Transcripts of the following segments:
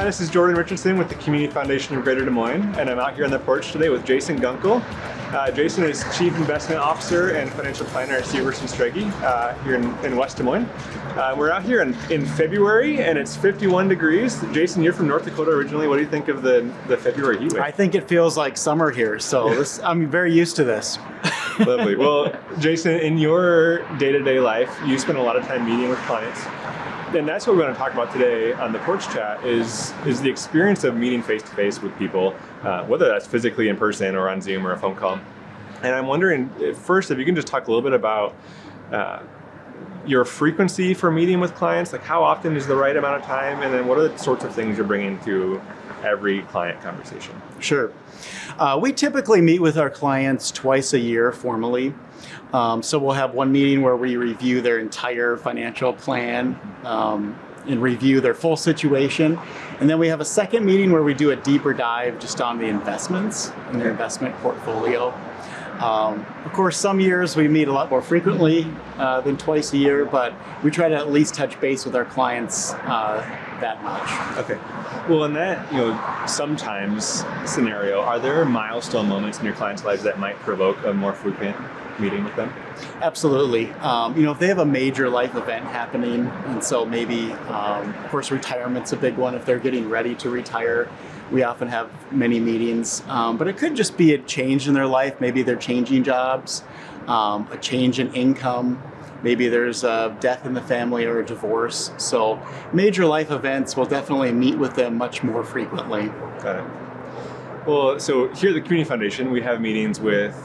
Hi, this is Jordan Richardson with the Community Foundation of Greater Des Moines, and I'm out here on the porch today with Jason Gunkel. Jason is Chief Investment Officer and Financial Planner at Sievers & Strege here in West Des Moines. We're out here in February, and it's 51 degrees. Jason, you're from North Dakota originally. What do you think of the February heat wave? I think it feels like summer here, so I'm very used to this. Lovely. Well, Jason, in your day-to-day life, you spend a lot of time meeting with clients. And that's what we're going to talk about today on the Porch Chat is the experience of meeting face-to-face with people, whether that's physically in person or on Zoom or a phone call. And I'm wondering, first, if you can just talk a little bit about your frequency for meeting with clients, like how often is the right amount of time, and then what are the sorts of things you're bringing to every client conversation? Sure. We typically meet with our clients twice a year formally. So we'll have one meeting where we review their entire financial plan and review their full situation. And then we have a second meeting where we do a deeper dive just on the investments and their investment portfolio. Of course, some years we meet a lot more frequently than twice a year, but we try to at least touch base with our clients that much. Okay. Well, in that, sometimes scenario, are there milestone moments in your clients' lives that might provoke a more frequent meeting with them? Absolutely. If they have a major life event happening, and so maybe, of course, retirement's a big one. If they're getting ready to retire, we often have many meetings. But it could just be a change in their life. Maybe they're changing jobs, a change in income. Maybe there's a death in the family or a divorce. So major life events, we'll definitely meet with them much more frequently. Got it. Well, so here at the Community Foundation, we have meetings with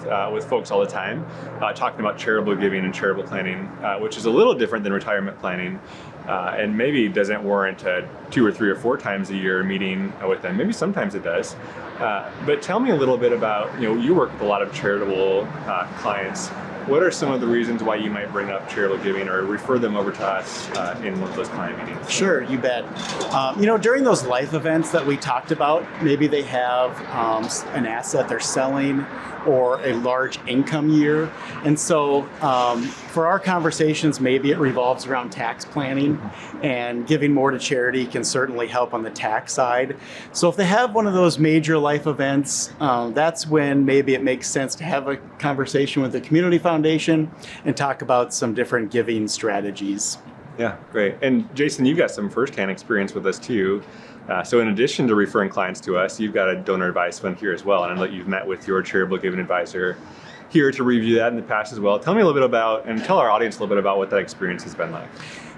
folks all the time, talking about charitable giving and charitable planning, which is a little different than retirement planning, and maybe doesn't warrant a 2 or 3 or 4 times a year meeting with them. Maybe sometimes it does. But tell me a little bit about, you work with a lot of charitable clients. What are some of the reasons why you might bring up charitable giving or refer them over to us in one of those client meetings? Sure, you bet. During those life events that we talked about, maybe they have an asset they're selling or a large income year. And so for our conversations, maybe it revolves around tax planning, and giving more to charity can certainly help on the tax side. So if they have one of those major life events, that's when maybe it makes sense to have a conversation with the Community Foundation and talk about some different giving strategies. Yeah, great. And Jason, you've got some firsthand experience with this too. So in addition to referring clients to us, you've got a donor advice fund here as well. And I know that you've met with your charitable giving advisor here to review that in the past as well. Tell me a little bit about, and tell our audience a little bit about what that experience has been like.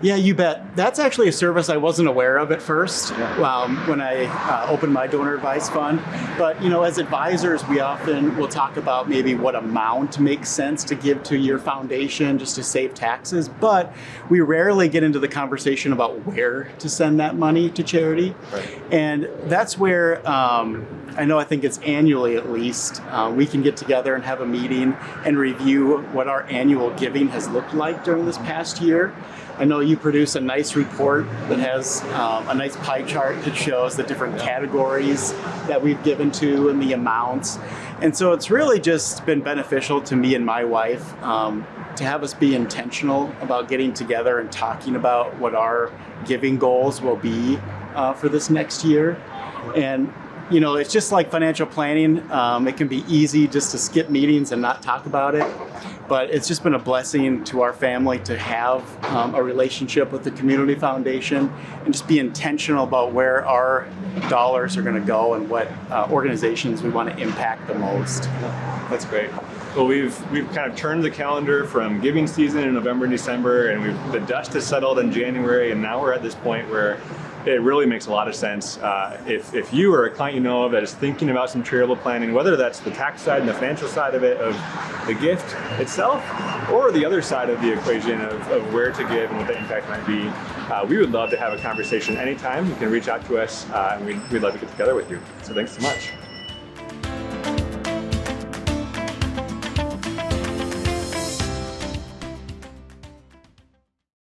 Yeah, you bet. That's actually a service I wasn't aware of at first when I opened my donor advice fund. But, as advisors, we often will talk about maybe what amount makes sense to give to your foundation just to save taxes. But we rarely get into the conversation about where to send that money to charity. Right. And that's where I think it's annually at least, we can get together and have a meeting and review what our annual giving has looked like during this past year. I know you produce a nice report that has a nice pie chart that shows the different categories that we've given to and the amounts. And so it's really just been beneficial to me and my wife to have us be intentional about getting together and talking about what our giving goals will be for this next year. And it's just like financial planning. It can be easy just to skip meetings and not talk about it. But it's just been a blessing to our family to have a relationship with the Community Foundation and just be intentional about where our dollars are going to go and what organizations we want to impact the most. That's great. Well, we've kind of turned the calendar from giving season in November and December, and the dust has settled in January, and now we're at this point where it really makes a lot of sense. If you or a client of that is thinking about some charitable planning, whether that's the tax side and the financial side of it, of the gift itself, or the other side of the equation of where to give and what the impact might be, we would love to have a conversation anytime. You can reach out to us, and we'd love to get together with you. So thanks so much.